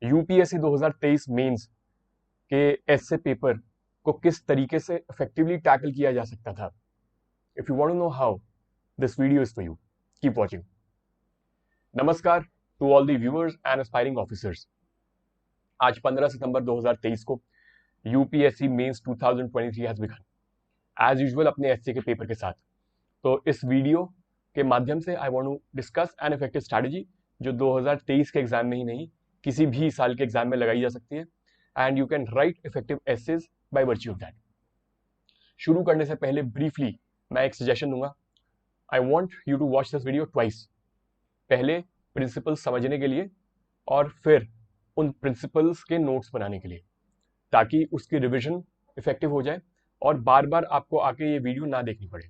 UPSC 2023 mains के S A paper को किस तरीके से इफेक्टिवली टैकल किया जा सकता था। If you want to know how, this video is for you. Keep watching. नमस्कार to all the viewers and aspiring officers. आज 15 सितंबर 2023 को UPSC mains 2023 has begun as usual अपने एसए के पेपर के साथ। तो इस वीडियो के माध्यम से I want to discuss an effective strategy जो 2023 के एग्जाम में ही नहीं किसी भी साल के एग्जाम में लगाई जा सकती है, and you can write effective essays by virtue of that. शुरू करने से पहले ब्रीफली मैं एक सजेशन दूंगा। I want you to watch this video twice. पहले प्रिंसिपल्स समझने के लिए और फिर उन प्रिंसिपल्स के नोट्स बनाने के लिए, ताकि उसकी रिविजन इफेक्टिव हो जाए और बार बार आपको आके ये वीडियो ना देखनी पड़े।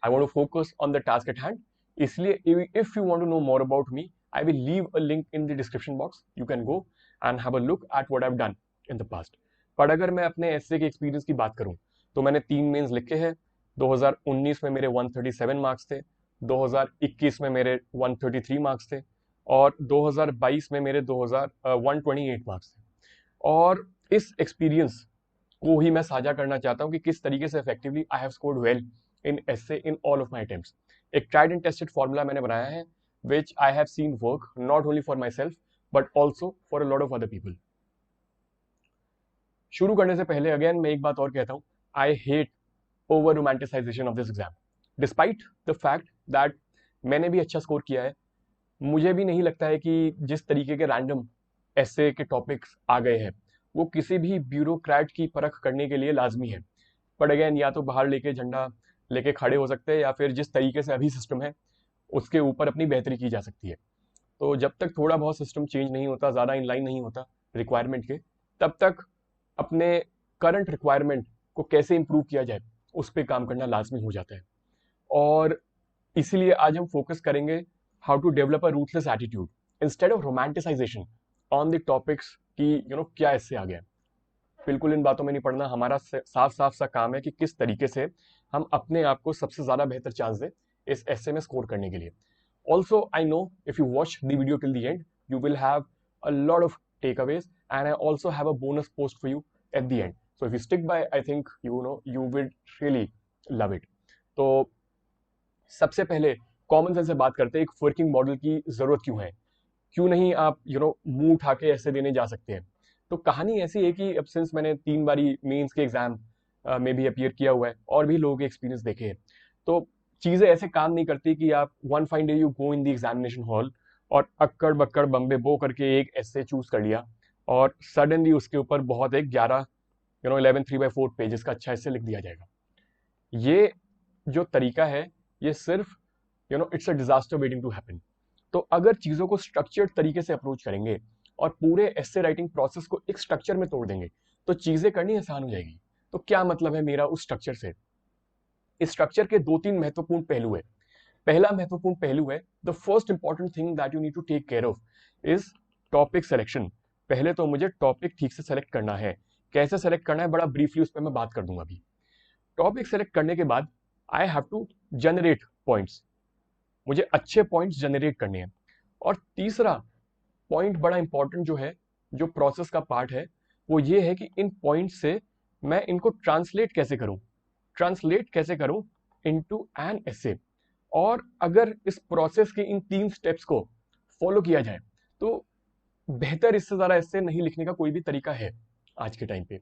I want to focus on the task at hand. इसलिए if you want to know more about me, I will leave a link in the description box. You can go and have a look at what I've done in the past. पर अगर मैं अपने essay के experience की बात करूं तो मैंने 3 मेंस लिखे हैं। 2019 में मेरे 137 मार्क्स थे, 2021 में मेरे 133 मार्क्स थे और 2022 में मेरे 128 मार्क्स थे। और इस एक्सपीरियंस को ही मैं साझा करना चाहता हूं कि किस तरीके से effectively I have scored well in essay in all of my attempts. एक tried and tested formula मैंने बनाया है which I have seen work not only for myself but also for a lot of other people. शुरू करने से पहले again मैं एक बात और कहता हूं, I hate over romanticization of this exam. Despite the fact that मैंने भी अच्छा स्कोर किया है, मुझे भी नहीं लगता है कि जिस तरीके के रैंडम एसे के टॉपिक्स आ गए हैं वो किसी भी ब्यूरोक्रेट की परख करने के लिए लाजमी है। बट अगेन या तो बाहर लेके झंडा लेके खड़े हो सकते हैं या फिर जिस तरीके से अभी सिस्टम है उसके ऊपर अपनी बेहतरी की जा सकती है। तो जब तक थोड़ा बहुत सिस्टम चेंज नहीं होता, ज़्यादा इनलाइन नहीं होता रिक्वायरमेंट के, तब तक अपने करंट रिक्वायरमेंट को कैसे इंप्रूव किया जाए उस पर काम करना लाजमी हो जाता है। और इसीलिए आज हम फोकस करेंगे how to develop a ruthless attitude instead of romanticization on the topics की क्या इससे आ गया। बिल्कुल इन बातों में नहीं पड़ना। हमारा साफ साफ सा काम है कि किस तरीके से हम अपने आप को सबसे ज्यादा बेहतर चांस दें इस एसे में स्कोर करने के लिए। Also I know if you watch the video till the end you will have a lot of takeaways and I also have a bonus post for you at the end. So if you stick by I think you will really love it. तो सबसे पहले common sense से बात करते हैं, एक working model की जरूरत क्यों है, क्यों नहीं आप मुंह उठा के ऐसे देने जा सकते हैं। तो कहानी ऐसी है कि अब सिंस मैंने 3 बारी मेंस के एग्जाम में भी अपीयर किया हुआ है और भी लोगों के एक्सपीरियंस देखे हैं, तो चीजें ऐसे काम नहीं करती कि आप one fine day you go in the examination hall और अक्कड़ बक्कड़ बम्बे बो करके एक एसे चूज कर लिया और सडनली उसके ऊपर बहुत एक 11 3/4 पेजेस का अच्छा एसे लिख दिया जाएगा। ये जो तरीका है ये सिर्फ it's a disaster waiting to happen. तो अगर चीजों को स्ट्रक्चर्ड तरीके से अप्रोच करेंगे और पूरे एसे राइटिंग प्रोसेस को एक स्ट्रक्चर में तोड़ देंगे तो चीजें करनी आसान हो जाएगी। तो क्या मतलब है मेरा उस स्ट्रक्चर से? इस स्ट्रक्चर के 2-3 महत्वपूर्ण पहलू है। पहला महत्वपूर्ण पहलू है, the first important thing that you need to take care of is topic selection. पहले तो मुझे टॉपिक ठीक से सेलेक्ट करना है। कैसे सेलेक्ट करना है बड़ा ब्रीफली उस पर मैं बात कर दूंगा अभी। टॉपिक सेलेक्ट करने के बाद I have to generate points. मुझे अच्छे पॉइंट्स जनरेट करने हैं। और तीसरा पॉइंट बड़ा इंपॉर्टेंट जो है, जो प्रोसेस का पार्ट है, वो ये है कि इन पॉइंट से मैं इनको ट्रांसलेट कैसे करूं इनटू एन एसे। और अगर इस प्रोसेस के इन 3 स्टेप्स को फॉलो किया जाए तो बेहतर इससे ज्यादा एसे नहीं लिखने का कोई भी तरीका है आज के टाइम पे।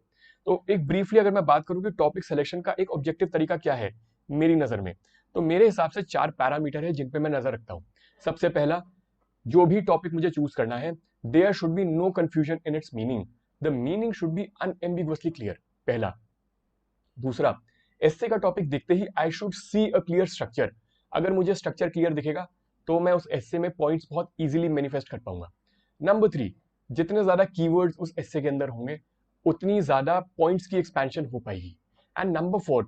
तो एक ब्रीफली अगर मैं बात करूं कि टॉपिक सिलेक्शन का एक ऑब्जेक्टिव तरीका क्या है मेरी नजर में, तो मेरे हिसाब से 4 पैरामीटर है जिन पे मैं नजर रखता हूं। सबसे पहला, जो भी टॉपिक मुझे चूज करना है, there should be no confusion in its meaning. The meaning should be unambiguously clear, पहला। दूसरा, एस्से का टॉपिक देखते ही I should see a clear structure. अगर मुझे स्ट्रक्चर क्लियर दिखेगा तो मैं उस एस्से में पॉइंट्स बहुत इजीली मैनिफेस्ट कर पाऊंगा। नंबर 3, जितने ज्यादा कीवर्ड्स उस एस्से के अंदर होंगे उतनी ज्यादा पॉइंट्स की एक्सपेंशन हो पाएगी। एंड नंबर 4,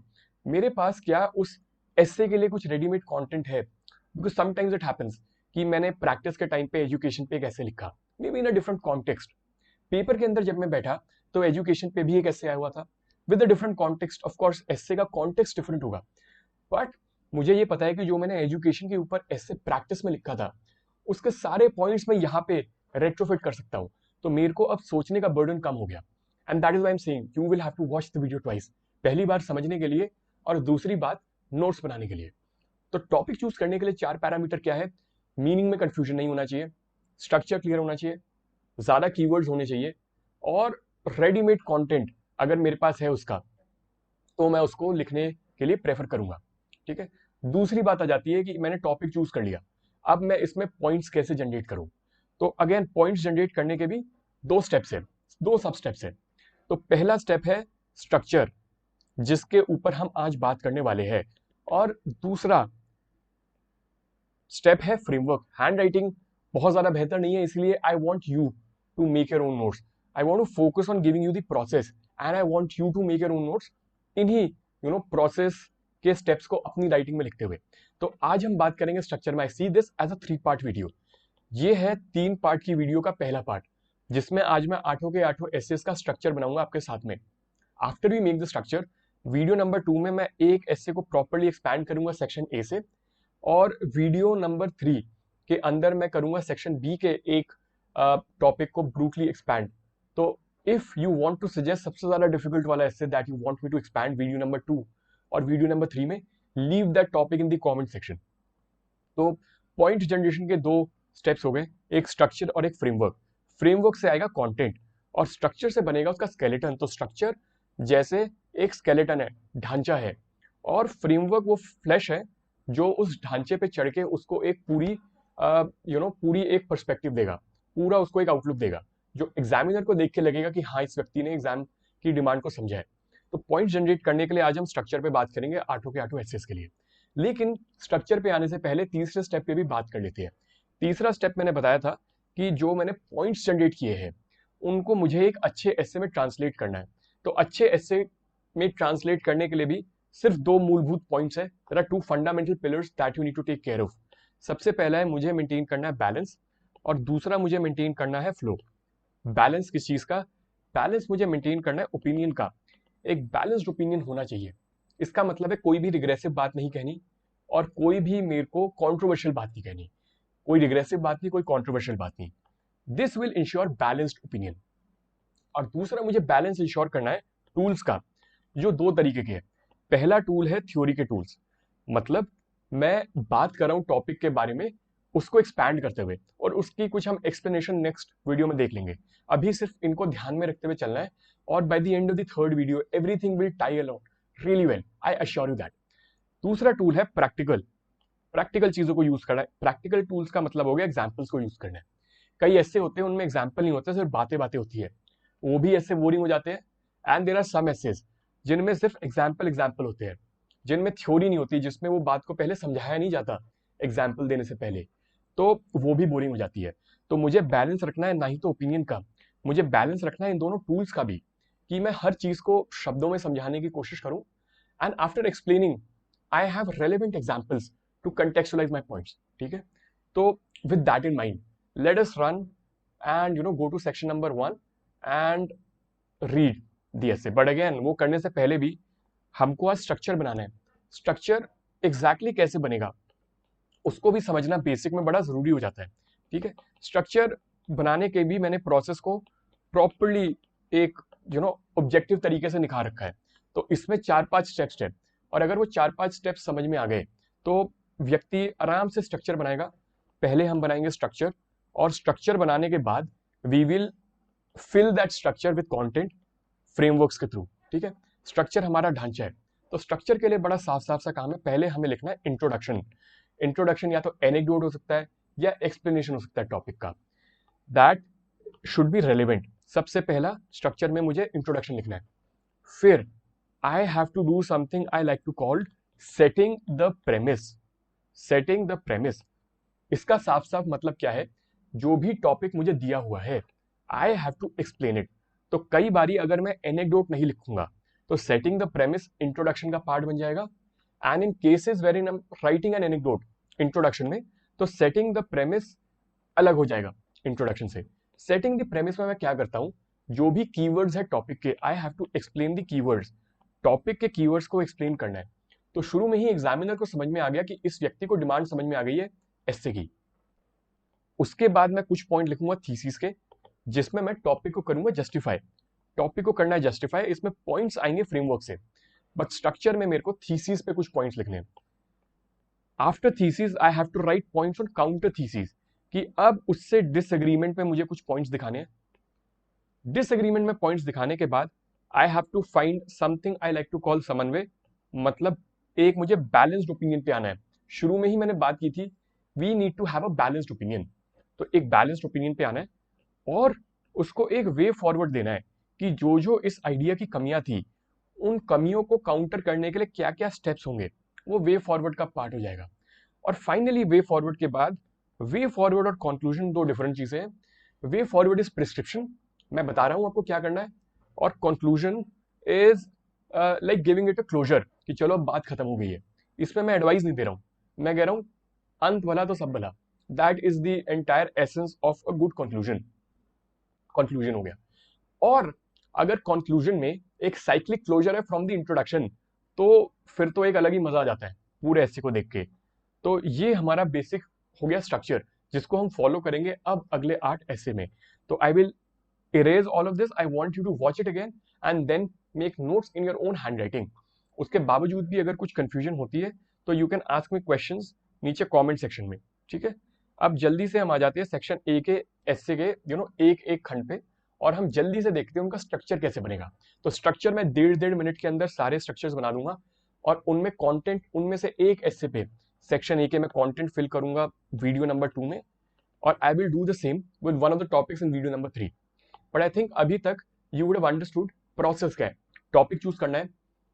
मेरे पास क्या उस एस्से के लिए कुछ रेडीमेड कंटेंट है, बिकॉज समटाइम्स इट हैपेंस कि मैंने प्रैक्टिस के टाइम पे एजुकेशन पे एक ऐसे लिखा, may be in a different context. Paper के अंदर जब मैं बैठा तो एजुकेशन पे भी एक ऐसे आया हुआ था with a different context. Of course essay का कॉन्टेक्स्ट डिफरेंट होगा, बट मुझे ये पता है कि जो मैंने एजुकेशन के ऊपर ऐसे प्रैक्टिस में लिखा था उसके सारे पॉइंट्स मैं यहाँ पे रेट्रोफिट कर सकता हूँ। तो मेरे को अब सोचने का बर्डन कम हो गया। And that is why I am saying you will have to watch the video twice, पहली बार समझने के लिए और दूसरी बात नोट्स बनाने के लिए। तो टॉपिक चूज करने के लिए 4 पैरामीटर क्या है? मीनिंग में कंफ्यूजन नहीं होना चाहिए, स्ट्रक्चर क्लियर होना चाहिए, ज्यादा कीवर्ड्स होने चाहिए, और रेडीमेड कंटेंट अगर मेरे पास है उसका, तो मैं उसको लिखने के लिए प्रेफर करूंगा। ठीक है। दूसरी बात आ जाती है कि मैंने टॉपिक चूज कर लिया, अब मैं इसमें पॉइंट्स कैसे जनरेट करूं? तो अगेन पॉइंट्स जनरेट करने के भी 2 स्टेप्स है, 2 सब स्टेप्स है। तो पहला स्टेप है स्ट्रक्चर, जिसके ऊपर हम आज बात करने वाले हैं, और दूसरा स्टेप है फ्रेमवर्क। हैंड राइटिंग बहुत ज्यादा बेहतर नहीं है, इसलिए I want you to make your own notes, I want to focus on giving you the process, and I want you to make your own notes इन्हीं प्रोसेस के steps को अपनी राइटिंग में लिखते हुए। तो आज हम बात करेंगे स्ट्रक्चर में। I see this as a 3 part video. ये है 3 पार्ट की वीडियो का पहला पार्ट, जिसमें आज मैं 8 के 8 एसेस का स्ट्रक्चर बनाऊंगा आपके साथ में। After we make the structure, video number 2 में मैं एक एसे को प्रॉपर्ली एक्सपैंड करूंगा सेक्शन ए से, और वीडियो नंबर 3 के अंदर मैं करूंगा सेक्शन बी के एक टॉपिक को ब्रूटली एक्सपैंड। तो if you want to suggest सबसे ज्यादा डिफिकल्ट वाला essay that you want me to expand video number 2 और वीडियो नंबर 3 में, leave that topic in the comment section. तो पॉइंट जनरेशन के 2 स्टेप्स हो गए, एक स्ट्रक्चर और एक फ्रेमवर्क। फ्रेमवर्क से आएगा कंटेंट और स्ट्रक्चर से बनेगा उसका स्केलेटन। तो स्ट्रक्चर जैसे एक स्केलेटन है, ढांचा है, और फ्रेमवर्क वो फ्लैश है जो उस ढांचे पे चढ़ के उसको एक पूरी पूरी एक पर्सपेक्टिव देगा, पूरा उसको एक आउटलुक देगा, जो एग्जामिनर को देख के लगेगा कि हाँ इस व्यक्ति ने एग्जाम की डिमांड को समझा है। तो पॉइंट जनरेट करने के लिए आज हम स्ट्रक्चर पे बात करेंगे 8 के 8 एसेस के लिए। लेकिन स्ट्रक्चर पे आने से पहले तीसरे स्टेप पे भी बात कर लेते हैं। तीसरा स्टेप मैंने बताया था कि जो मैंने पॉइंट्स जनरेट किए हैं उनको मुझे एक अच्छे एसे में ट्रांसलेट करना है। तो अच्छे एसे में ट्रांसलेट करने के लिए भी सिर्फ 2 मूलभूत पॉइंट्स है। There are 2 fundamental pillars that you need to take care of. सबसे पहला है मुझे मेंटेन करना है बैलेंस, और दूसरा मुझे मेंटेन करना है फ्लो। बैलेंस किस चीज का? बैलेंस मुझे मेंटेन करना है ओपिनियन का। एक बैलेंस्ड ओपिनियन होना चाहिए। इसका मतलब है कोई भी रिग्रेसिव बात नहीं कहनी, और कोई भी मेरे को कॉन्ट्रोवर्शियल बात नहीं कहनी। कोई रिग्रेसिव बात नहीं, कोई कॉन्ट्रोवर्शियल बात नहीं। This will ensure balanced opinion. और दूसरा मुझे बैलेंस इंश्योर करना है टूल्स का, जो 2 तरीके के हैं। पहला टूल है थ्योरी के टूल्स, मतलब मैं बात कर रहा हूं टॉपिक के बारे में, उसको एक्सपैंड करते हुए, और उसकी कुछ हम एक्सप्लेनेशन नेक्स्ट वीडियो में देख लेंगे। अभी सिर्फ इनको ध्यान में रखते हुए चलना है, और by the end of the 3rd video everything will tie alone really well, I assure you that. दूसरा टूल है प्रैक्टिकल। प्रैक्टिकल चीजों को यूज करना है। प्रैक्टिकल टूल्स का मतलब हो गया एग्जाम्पल्स को यूज करना है। कई ऐसे होते हैं उनमें एग्जाम्पल नहीं होते, सिर्फ बातें बातें होती है, वो भी ऐसे बोरिंग हो जाते हैं। And there are some essays जिनमें सिर्फ एग्जाम्पल होते हैं, जिनमें थ्योरी नहीं होती, जिसमें वो बात को पहले समझाया नहीं जाता एग्जाम्पल देने से पहले, तो वो भी बोरिंग हो जाती है। तो मुझे बैलेंस रखना है, ना ही तो ओपिनियन का, मुझे बैलेंस रखना है इन दोनों टूल्स का भी, कि मैं हर चीज को शब्दों में समझाने की कोशिश करूं, and after explaining I have relevant examples to contextualise my points. ठीक है। तो with that in mind let us run and go to section number 1 and read the essay. But again वो करने से पहले भी हमको आज स्ट्रक्चर बनाना है। स्ट्रक्चर एग्जैक्टली कैसे बनेगा उसको भी समझना बेसिक में बड़ा जरूरी हो जाता है। ठीक है। स्ट्रक्चर बनाने के भी मैंने प्रोसेस को प्रॉपरली एक ऑब्जेक्टिव तरीके से निकाल रखा है। तो इसमें 4-5 स्टेप्स है, और अगर वो 4-5 स्टेप्स समझ में आ गए तो व्यक्ति आराम से स्ट्रक्चर बनाएगा। पहले हम बनाएंगे स्ट्रक्चर, और स्ट्रक्चर बनाने के बाद we will fill that structure with content frameworks के थ्रू। ठीक है। स्ट्रक्चर हमारा ढांचा है, तो स्ट्रक्चर के लिए बड़ा साफ साफ सा काम है। पहले हमें लिखना है इंट्रोडक्शन। इंट्रोडक्शन या तो एनेक्डोट हो सकता है या एक्सप्लेनेशन हो सकता है टॉपिक का, दैट शुड बी रेलिवेंट। सबसे पहला स्ट्रक्चर में मुझे इंट्रोडक्शन लिखना है। फिर I have to do something I like to called setting the premise. Setting the premise, इसका साफ साफ मतलब क्या है? जो भी टॉपिक मुझे दिया हुआ है I have to explain it. तो कई बारी अगर मैं एनेक्डोट नहीं लिखूंगा तो सेटिंग द प्रेमिस इंट्रोडक्शन का पार्ट बन जाएगा। And in cases where in writing an anecdote introduction में, तो सेटिंग द प्रेमिस अलग हो जाएगा इंट्रोडक्शन से। सेटिंग द प्रेमिस में मैं क्या करता हूं, जो भी कीवर्ड्स है टॉपिक के, I have to explain the keywords. Topic के कीवर्ड्स को एक्सप्लेन करना है। तो शुरू में ही एग्जामिनर को समझ में आ गया कि इस व्यक्ति को डिमांड समझ में आ गई है एस्से की। उसके बाद मैं कुछ पॉइंट लिखूंगा थीसिस के, जिसमें मैं टॉपिक को करूंगा जस्टिफाई। टॉपिक को करना है जस्टिफाई, इसमें पॉइंट्स आएंगे फ्रेमवर्क से, बट स्ट्रक्चर में मेरे को थीसिस पे कुछ पॉइंट्स लिखने हैं। After thesis I have to write points on counter thesis, कि अब उससे डिसएग्रीमेंट में मुझे कुछ पॉइंट्स दिखाने हैं। डिसएग्रीमेंट में पॉइंट्स दिखाने के बाद I have to find something I like to call समन्वय, मतलब एक मुझे बैलेंस्ड ओपिनियन पे आना है। शुरू में ही मैंने बात की थी, we need to have a balanced opinion, तो एक बैलेंस्ड ओपिनियन पे आना है और उसको एक वे फॉरवर्ड देना है कि जो जो इस आइडिया की कमियां थी, उन कमियों को काउंटर करने के लिए क्या क्या स्टेप्स होंगे, वो वे फॉरवर्ड का पार्ट हो जाएगा। और फाइनली वे फॉरवर्ड के बाद, वे फॉरवर्ड और कंक्लूजन दो डिफरेंट चीजें हैं। वे फॉरवर्ड इज प्रिस्क्रिप्शन, मैं बता रहा हूं आपको क्या करना है, और conclusion is like giving it a closure, कि चलो अब बात खत्म हो गई है। इसमें मैं एडवाइस नहीं दे रहा हूं, मैं कह रहा हूं अंत भला तो सब भला, that is the entire essence of a good conclusion. Conclusion हो गया। और अगर कंक्लूजन में एक साइक्लिक क्लोजर है फ्रॉम द इंट्रोडक्शन, तो फिर तो एक अलग ही मजा आ जाता है पूरे ऐसे को देख के। तो ये हमारा बेसिक हो गया स्ट्रक्चर, जिसको हम फॉलो करेंगे अब अगले 8 ऐसे में। तो I will erase all of this. I want you to watch it again and then make notes in your own handwriting. उसके बावजूद भी अगर कुछ कंफ्यूजन होती है तो you can ask me questions नीचे कमेंट सेक्शन में, ठीक है। अब जल्दी से हम आ जाते हैं सेक्शन ए के एस्से के एक एक खंड पे, और हम जल्दी से देखते हैं उनका स्ट्रक्चर कैसे बनेगा। तो स्ट्रक्चर में 1.5 मिनट के अंदर सारे स्ट्रक्चर्स बना दूंगा, और उनमें कंटेंट, उनमें से एक एस्से पे सेक्शन ए के मैं कंटेंट फिल करूंगा वीडियो नंबर 2 में, और I will do the same with one of the topics in video number 3। But I think अभी तक you would have understood process क्या है। टॉपिक चूज करना है,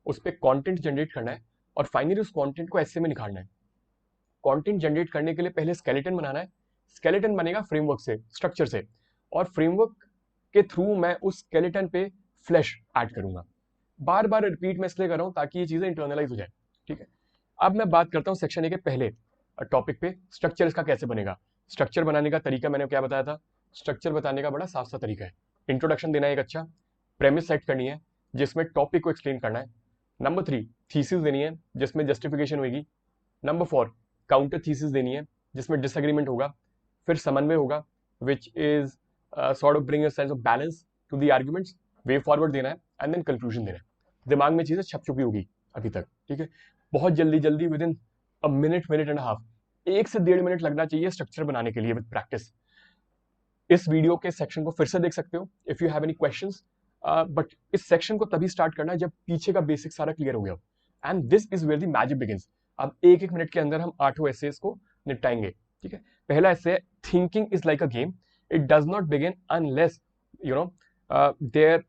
उस पर कॉन्टेंट जनरेट करना है, और फाइनली उस कॉन्टेंट को ऐसे में निकालना है। कॉन्टेंट जनरेट करने के लिए पहले स्केलेटन बनाना है, स्केलेटन बनेगा फ्रेमवर्क से, स्ट्रक्चर से, और फ्रेमवर्क के थ्रू मैं उस स्केलेटन पे फ्लैश ऐड करूंगा। बार बार रिपीट में इसलिए कर रहा हूं ताकि ये चीजें इंटरनलाइज हो जाए, ठीक है। अब मैं बात करता हूं सेक्शन ए के पहले टॉपिक पे, स्ट्रक्चर इसका कैसे बनेगा। स्ट्रक्चर बनाने का तरीका मैंने क्या बताया था, स्ट्रक्चर बताने का बड़ा साफ सा तरीका है। इंट्रोडक्शन देना है एक अच्छा, प्रेमिस सेट करनी है जिसमें टॉपिक को एक्सप्लेन करना है। नंबर 3 थीसिस देनी है जिसमें जस्टिफिकेशन होगी। नंबर 4 काउंटर थीसिस देनी है जिसमें डिसएग्रीमेंट होगा। फिर समन्वय होगा which is sort of bring a sense of balance to the arguments. Way forward देना है एंड देन कंक्लूजन देना है। दिमाग में चीजें छप चुकी होगी अभी तक, ठीक है। बहुत जल्दी जल्दी with in a minute, minute and half, 1 से 1.5 मिनट लगना चाहिए स्ट्रक्चर बनाने के लिए विद प्रैक्टिस। इस वीडियो के सेक्शन को फिर से देख सकते हो if you have any questions, but इस सेक्शन को तभी स्टार्ट करना है जब पीछे का बेसिक सारा क्लियर हो गया, and this is where the magic begins. अब एक एक मिनट के अंदर हम 8 एसेस को निपटाएंगे, ठीक है। पहला ऐसे, thinking is like a game, it does not begin unless there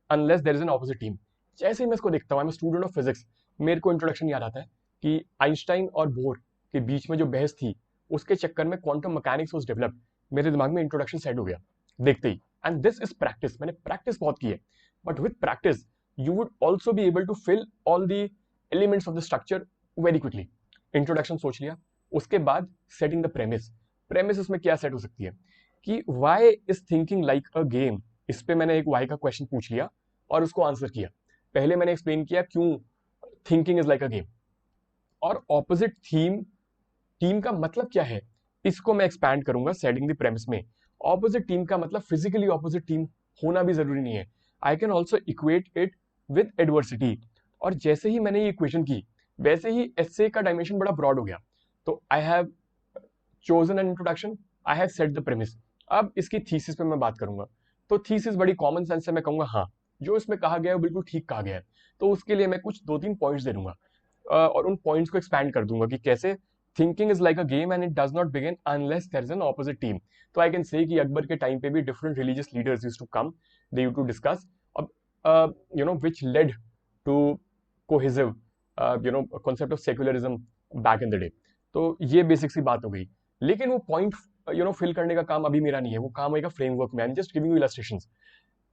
is an opposite team. जैसे ही मैं इसको देखता हूँ, I am student of physics, मेरे को इंट्रोडक्शन याद आता है कि आइंस्टाइन और बोर के बीच में जो बहस थी, उसके चक्कर में क्वांटम मैकेनिक्स वाज डेवलप्ड। मेरे दिमाग में इंट्रोडक्शन सेट हो गया देखते ही, एंड दिस इज प्रैक्टिस। मैंने प्रैक्टिस बहुत की है, but with practice you would also be able to fill all the elements of the structure very quickly. Introduction सोच लिया, उसके बाद सेटिंग द प्रेमिस। प्रेमिस इसमें क्या सेट हो सकती है कि why is thinking like a game. इस पे मैंने एक वाई का क्वेश्चन पूछ लिया और उसको आंसर किया। पहले मैंने एक्सप्लेन किया क्यों thinking is like a game, और ऑपोजिट टीम का मतलब क्या है, इसको मैं एक्सपैंड करूंगा सेटिंग द प्रेमिस में। ऑपोजिट टीम का मतलब फिजिकली ऑपोजिट टीम होना भी जरूरी नहीं है, I can also equate it with adversity. और जैसे ही मैंने ये इक्वेशन की, वैसे ही एस्से का डायमेंशन बड़ा ब्रॉड हो गया। तो I have chosen N introduction, I have set the premise. अब इसकी थीसिस पे मैं बात करूंगा। तो थीसिस बड़ी कॉमन सेंस से मैं कहूंगा हाँ, जो इसमें कहा गया है वो बिल्कुल ठीक कहा गया है। तो उसके लिए मैं कुछ 2-3 पॉइंट्स दे दूंगा, और उन पॉइंट्स को एक्सपैंड कर दूंगा कि कैसे thinking is like a game and it does not begin unless there is an opposite team. तो आई कैन से कि अकबर के टाइम पे भी different religious leaders used to come, they used to discuss which led to cohesive concept of secularism back in the day. तो ये basic सी बात हो गई, लेकिन वो पॉइंट फिल करने का काम अभी मेरा नहीं है, वो काम होगा फ्रेमवर्क में। I am just giving you illustrations.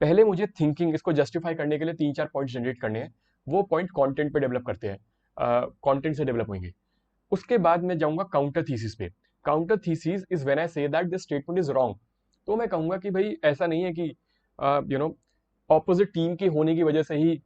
पहले मुझे थिंकिंग, इसको जस्टिफाई करने के लिए 3-4 पॉइंट जनरेट करने हैं, वो पॉइंट कंटेंट पे डेवलप करते हैं, कंटेंट से डेवलप होंगे। उसके बाद मैं जाऊंगा काउंटर थीसिस पे। Counter thesis is when I say that this statement is wrong. तो मैं कहूंगा कि भाई ऐसा नहीं है कि ऑपोजिट टीम के होने की वजह से ही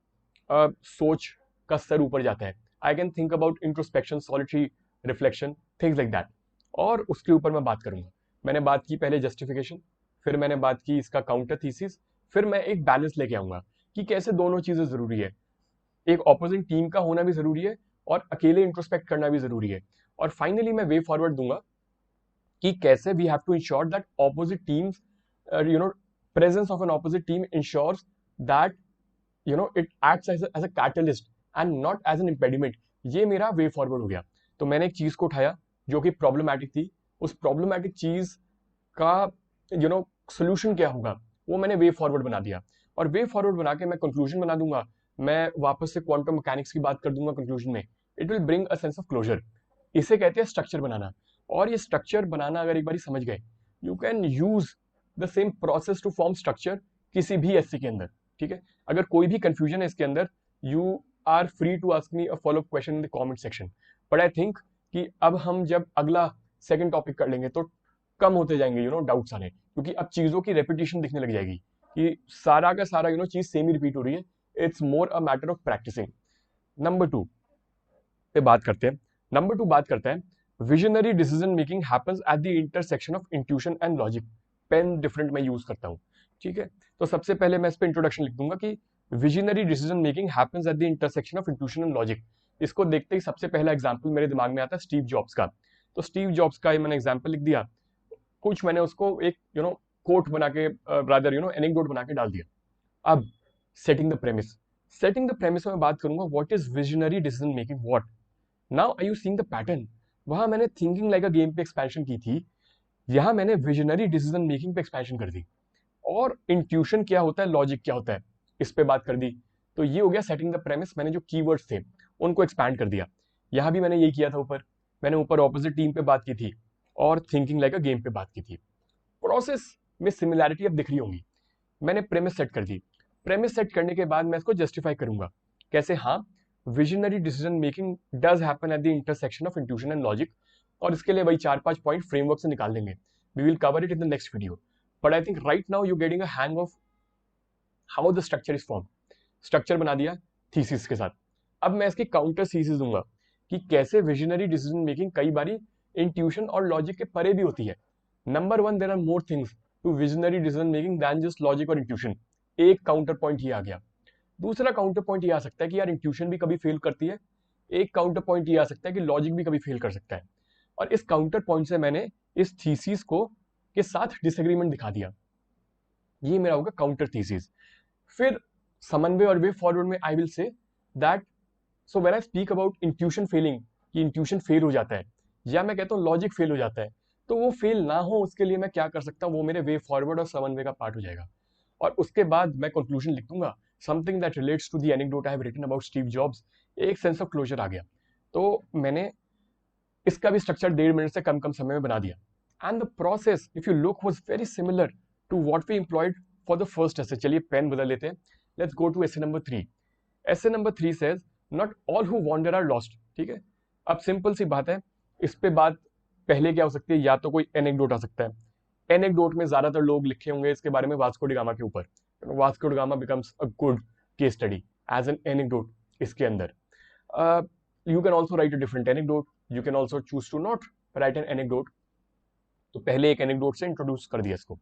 सोच का स्तर ऊपर जाता है। आई can think about introspection, solitary reflection, things like that, और उसके ऊपर मैं बात करूंगा। मैंने बात की पहले जस्टिफिकेशन, फिर मैंने बात की इसका काउंटर थीसिस, फिर मैं एक बैलेंस लेके आऊंगा कि कैसे दोनों चीजें जरूरी है, एक ऑपोजिट टीम का होना भी जरूरी है और अकेले इंट्रोस्पेक्ट करना भी जरूरी है। और फाइनली मैं वे फॉरवर्ड दूंगा कि कैसे we have to ensure that opposite teams presence of an opposite team ensures that it acts as a catalyst and not as an impediment। ये मेरा वे फॉरवर्ड हो गया। तो मैंने एक चीज को उठाया जो कि प्रॉब्लमैटिक थी, उस प्रॉब्लमैटिक चीज का सोल्यूशन क्या होगा वो मैंने वे फॉरवर्ड बना दिया, और वे फॉरवर्ड बना के मैं कंक्लूजन बना दूंगा। मैं वापस से क्वांटम मैकेनिक्स की बात कर दूंगा कंक्लूजन में। It will bring a sense of closure. इसे कहते हैं स्ट्रक्चर बनाना। और ये स्ट्रक्चर बनाना अगर एक बार समझ गए, you can use the same process to form structure किसी भी एससी के अंदर। ठीक है, अगर कोई भी कंफ्यूजन है इसके अंदर, you are free to ask me a follow up question in the comment section. But I think कि अब हम जब अगला सेकंड टॉपिक कर लेंगे तो कम होते जाएंगे डाउट्स आने, क्योंकि अब चीजों की रेपिटेशन दिखने लग जाएगी कि सारा का सारा चीज सेम ही रिपीट हो रही है। It's more a matter of practising. Number 2 पे बात करते हैं। नंबर 2 बात करते हैं visionary decision making happens at the intersection of intuition and logic. Pen different मैं यूज करता हूं। ठीक है, तो सबसे पहले मैं इस पे इंट्रोडक्शन लिख दूंगा कि visionary decision making happens at the intersection of intuition and logic. इसको देखते ही सबसे पहला एग्जांपल मेरे दिमाग में आता है स्टीव जॉब्स का। तो स्टीव जॉब्स का मैंने एग्जांपल लिख दिया, कुछ मैंने उसको एक कोट बना के रादर एनेक्डोट बना के डाल दिया। अब setting the premise. Setting the premise में बात करूंगा what is visionary decision making. What now are you seeing the pattern. वहां मैंने थिंकिंग लाइक अ गेम पे एक्सपेंशन की थी, यहां मैंने विजनरी डिसीजन मेकिंग पे एक्सपेंशन कर दी। और इंट्यूशन क्या होता है, लॉजिक क्या होता है, इस पे बात कर दी। तो ये हो गया सेटिंग द प्रेमिस। मैंने जो कीवर्ड्स थे उनको एक्सपैंड कर दिया। यहां भी मैंने यही किया था। ऊपर मैंने ऑपोजिट टीम पे बात की थी और थिंकिंग लाइक अ गेम पे बात की थी। प्रोसेस में सिमिलैरिटी अब दिख रही होंगी। मैंने प्रेमिस सेट कर दी। प्रेमिस सेट करने के बाद मैं इसको जस्टिफाई करूंगा कैसे। हाँ, visionary decision making does happen at the intersection of intuition and logic. और इसके लिए वही 4-5 पॉइंट फ्रेमवर्क से निकाल लेंगे। We will cover it in the next video. But I think right now you getting a hang of how the structure is form. Structure बना दिया thesis के साथ। अब मैं इसकी काउंटर थीसिस दूंगा कि कैसे विजनरी डिसीजन मेकिंग कई बारी इंट्यूशन और लॉजिक के परे भी होती है। Number 1, there are more things to visionary decision making than just logic और इंट्यूशन। एक काउंटर पॉइंट ये आ गया। दूसरा काउंटर पॉइंट ये आ सकता है कि यार इंट्यूशन भी कभी फेल करती है। एक काउंटर पॉइंट ये आ सकता है कि लॉजिक भी कभी फेल कर सकता है। और इस काउंटर पॉइंट से मैंने इस थीसिस को के साथ डिसएग्रीमेंट दिखा दिया। ये मेरा होगा काउंटर थीसिस। फिर समन्वय और वे फॉरवर्ड में I will say that so when I speak about intuition failing, कि इंट्यूशन फेल हो जाता है या मैं कहता हूँ लॉजिक फेल हो जाता है, तो वो फेल ना हो उसके लिए मैं क्या कर सकता हूँ, वो मेरे वे फॉरवर्ड और समन्वय का पार्ट हो जाएगा। और उसके बाद मैं कंक्लूजन लिख दूंगा something that relates to the anecdote I have written about Steve Jobs. एक सेंस ऑफ क्लोजर आ गया। तो मैंने इसका भी स्ट्रक्चर 1.5 मिनट से कम कम समय में बना दिया। And the process if you look was very similar to what we employed for the first essay. चलिए पेन बदल लेते हैं। Let's go to essay number 3। Essay number 3 says not all who wander are lost. ठीक है, अब simple सी बात है, इस पे बात पहले क्या हो सकती है, या तो कोई एनेक्डोट आ सकता है। एनेक्डोट में ज्यादातर लोग लिखे होंगे इसके बारे में वास्को डी गामा के ऊपर। Vasco da Gama becomes a good case study as an anecdote इसके अंदर। You can also write a different anecdote, you can also choose to not write an anecdote. तो पहले एक एनेक्डोट से introduce कर दिया इसको।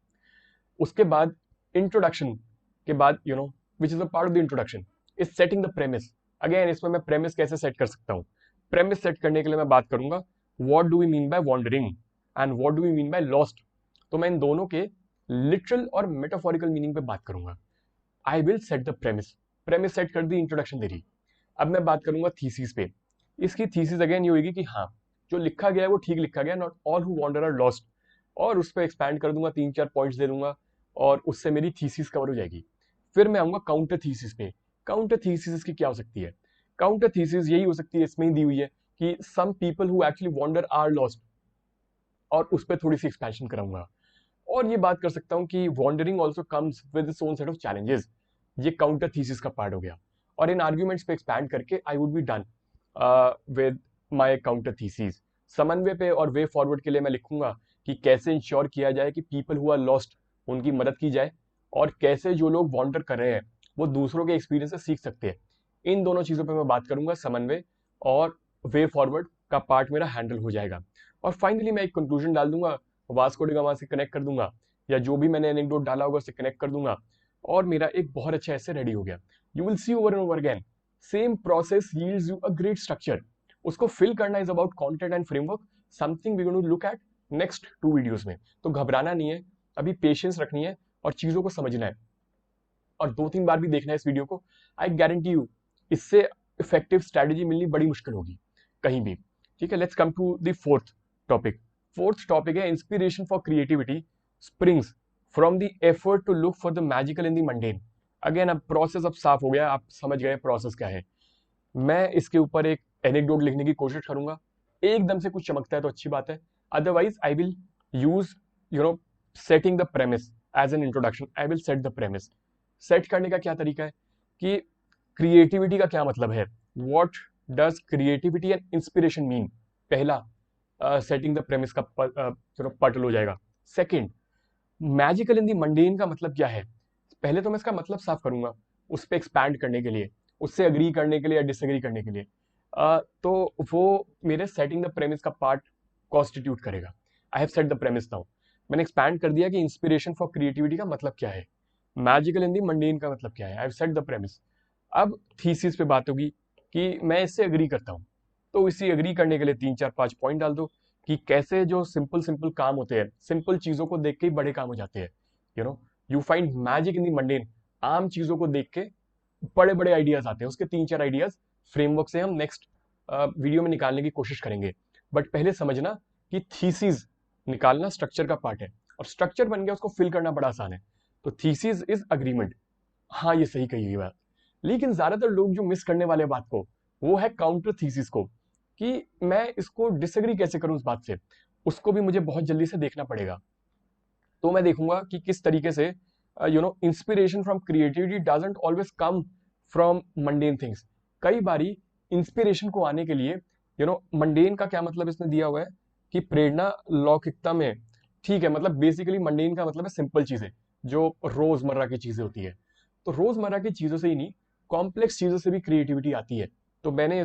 उसके बाद इंट्रोडक्शन के बाद which is a part of the introduction is setting the premise. Again इसमें मैं प्रेमिस कैसे सेट कर सकता हूँ। प्रेमिस सेट करने के लिए मैं बात करूंगा what do we mean by wandering and what do we mean by lost. तो मैं इन दोनों के लिटरल और मेटाफोरिकल मीनिंग पे बात करूंगा। आई will set the premise. Premise set कर दी, इंट्रोडक्शन दे रही। अब मैं बात करूंगा थीसिस पे। इसकी थीसिस अगेन ये होगी कि हाँ, जो लिखा गया है वो ठीक लिखा गया, not all who wander are lost. और उस पर एक्सपैंड कर दूंगा, 3-4 पॉइंट्स दे दूंगा और उससे मेरी थीसिस कवर हो जाएगी। फिर मैं आऊंगा काउंटर थीसिस पे। काउंटर थीसिस की क्या हो सकती है? काउंटर थीसिस यही हो सकती है, इसमें ही दी हुई है कि some people who actually wander are lost, और उस पर थोड़ी सी एक्सपेंशन कराऊंगा। और ये बात कर सकता हूं कि wandering also comes with its own set of challenges. ये काउंटर थीसिस का पार्ट हो गया। और इन आर्ग्यूमेंट्स पे एक्सपैंड करके I would be done with my counter thesis. समन्वय पे और वे फॉरवर्ड के लिए मैं लिखूंगा कि कैसे इंश्योर किया जाए कि पीपल हु आर लॉस्ट उनकी मदद की जाए, और कैसे जो लोग वॉन्डर कर रहे हैं वो दूसरों के एक्सपीरियंस से सीख सकते हैं। इन दोनों चीजों पे मैं बात करूंगा। समन्वय और वे फॉरवर्ड का पार्ट मेरा हैंडल हो जाएगा। और फाइनली मैं एक कंक्लूजन डाल दूंगा वास्को डी गामा से कनेक्ट कर दूंगा, या जो भी मैंने एनेक्डोट डाला होगा उससे कनेक्ट कर दूंगा, और मेरा एक बहुत अच्छा ऐसे रेडी हो गया। You will see over and over again same process yields you a great structure. उसको फिल करना is about content and framework, something we going to look at next 2 videos में। तो घबराना नहीं है, अभी पेशेंस रखनी है और चीजों को समझना है, और 2-3 बार भी देखना है इस वीडियो को। आई गारंटी यू इससे इफेक्टिव स्ट्रेटेजी मिलनी बड़ी मुश्किल होगी कहीं भी। ठीक है, let's come to the fourth topic. Fourth topic है inspiration for creativity springs from the effort to look for the magical in the mundane. Again अब प्रोसेस अब साफ हो गया, आप समझ गए प्रोसेस क्या है। मैं इसके ऊपर एक एनेक्डोट लिखने की कोशिश करूंगा, एकदम से कुछ चमकता है तो अच्छी बात है, otherwise I will use setting the premise as an introduction. I will set the premise. Set करने का क्या तरीका है कि क्रिएटिविटी का क्या मतलब है, what does creativity and inspiration mean. पहला सेटिंग द प्रेमिस का पटल हो जाएगा। सेकंड, मैजिकल इन दी मंडेन का मतलब क्या है। पहले तो मैं इसका मतलब साफ करूंगा, उस पर एक्सपैंड करने के लिए, उससे अग्री करने के लिए या डिसएग्री करने के लिए। तो वो मेरे सेटिंग द प्रेमिस का पार्ट कॉन्स्टिट्यूट करेगा। I have set the premise now. मैंने एक्सपैंड कर दिया कि इंस्पिरेशन फॉर क्रिएटिविटी का मतलब क्या है, मैजिकल इन दी मंडेन का मतलब क्या है। I have set the premise. अब थीसिस पे बात होगी कि मैं इससे अग्री करता हूं, तो इसी अग्री करने के लिए 3-4-5 पॉइंट डाल दो कि कैसे जो सिंपल सिंपल काम होते हैं, सिंपल चीजों को देख के ही बड़े काम हो जाते हैं। You find magic in the mundane. आम चीजों को देख के बड़े बड़े आइडियाज आते हैं। उसके 3-4 आइडियाज फ्रेमवर्क से हम नेक्स्ट वीडियो में निकालने की कोशिश करेंगे। बट पहले समझना कि थीसिस निकालना स्ट्रक्चर का पार्ट है, और स्ट्रक्चर बन गया उसको फिल करना बड़ा आसान है। तो थीसिस इज अग्रीमेंट। हाँ, ये सही कही हुई बात। लेकिन ज्यादातर लोग जो मिस करने वाले बात को, वो है काउंटर थीसिस को, कि मैं इसको डिसएग्री कैसे करूं इस बात से। उसको भी मुझे बहुत जल्दी से देखना पड़ेगा। तो मैं देखूंगा कि किस तरीके से inspiration from creativity doesn't always come from mundane things. कई बारी इंस्पिरेशन को आने के लिए मंडेन का क्या मतलब इसने दिया हुआ है कि प्रेरणा लौकिकता में, ठीक है, मतलब बेसिकली मंडेन का मतलब है सिंपल चीजें जो रोजमर्रा की चीजें होती है। तो रोजमर्रा की चीजों से ही नहीं, कॉम्प्लेक्स चीजों से भी क्रिएटिविटी आती है। तो मैंने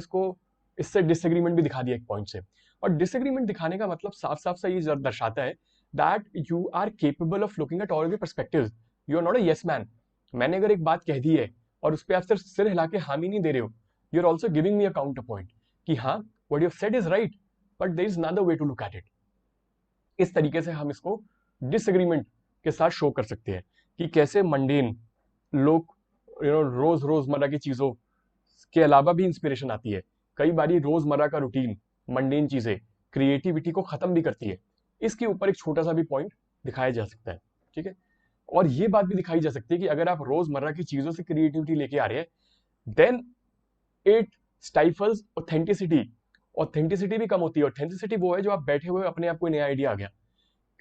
इससे डिसएग्रीमेंट भी दिखा दिया एक पॉइंट से। और डिसएग्रीमेंट दिखाने का मतलब साफ साफ सा ये दर्शाता है that you are capable of looking at all the perspectives. You are not a yes man. मैंने अगर एक बात कह दी है और उस पर आप सिर्फ सिर हिला के हामी नहीं दे रहे हो, you are also giving me a counter point कि हाँ, what you have said is right, but there is another way to look at it. इस तरीके से हम इसको डिसएग्रीमेंट के साथ शो कर सकते हैं कि कैसे मंडेन लोग रोजमर्रा की चीजों के अलावा भी इंस्पिरेशन आती है। कई बारी रोजमर्रा का रूटीन, मंडेन चीजें क्रिएटिविटी को खत्म भी करती है। इसके ऊपर एक छोटा सा भी पॉइंट दिखाया जा सकता है। ठीक है, और ये बात भी दिखाई जा सकती है कि अगर आप रोजमर्रा की चीजों से क्रिएटिविटी लेके आ रहे हैं, देन इट स्टाइफल्स ऑथेंटिसिटी। ऑथेंटिसिटी भी कम होती है। ऑथेंटिसिटी वो है जो आप बैठे हुए अपने आप कोई नया आइडिया आ गया,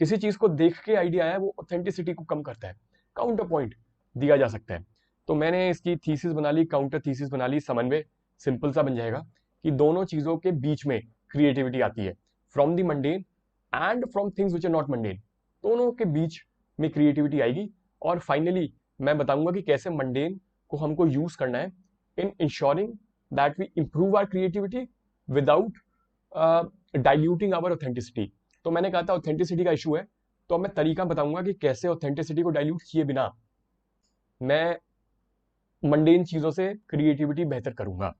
किसी चीज को देख के आइडिया आया, वो ऑथेंटिसिटी को कम करता है। काउंटर पॉइंट दिया जा सकता है। तो मैंने इसकी थीसिस बना ली, काउंटर थीसिस बना ली, समन्वय सिंपल सा बन जाएगा कि दोनों चीजों के बीच में क्रिएटिविटी आती है, from the mundane and from things which are not mundane. दोनों के बीच में क्रिएटिविटी आएगी। और फाइनली मैं बताऊंगा कि कैसे मंडेन को हमको यूज करना है in ensuring that we improve our creativity without diluting our authenticity. तो मैंने कहा था ऑथेंटिसिटी का इशू है, तो अब मैं तरीका बताऊंगा कि कैसे ऑथेंटिसिटी को डाइल्यूट किए बिना मैं मंडेन चीजों से क्रिएटिविटी बेहतर करूंगा।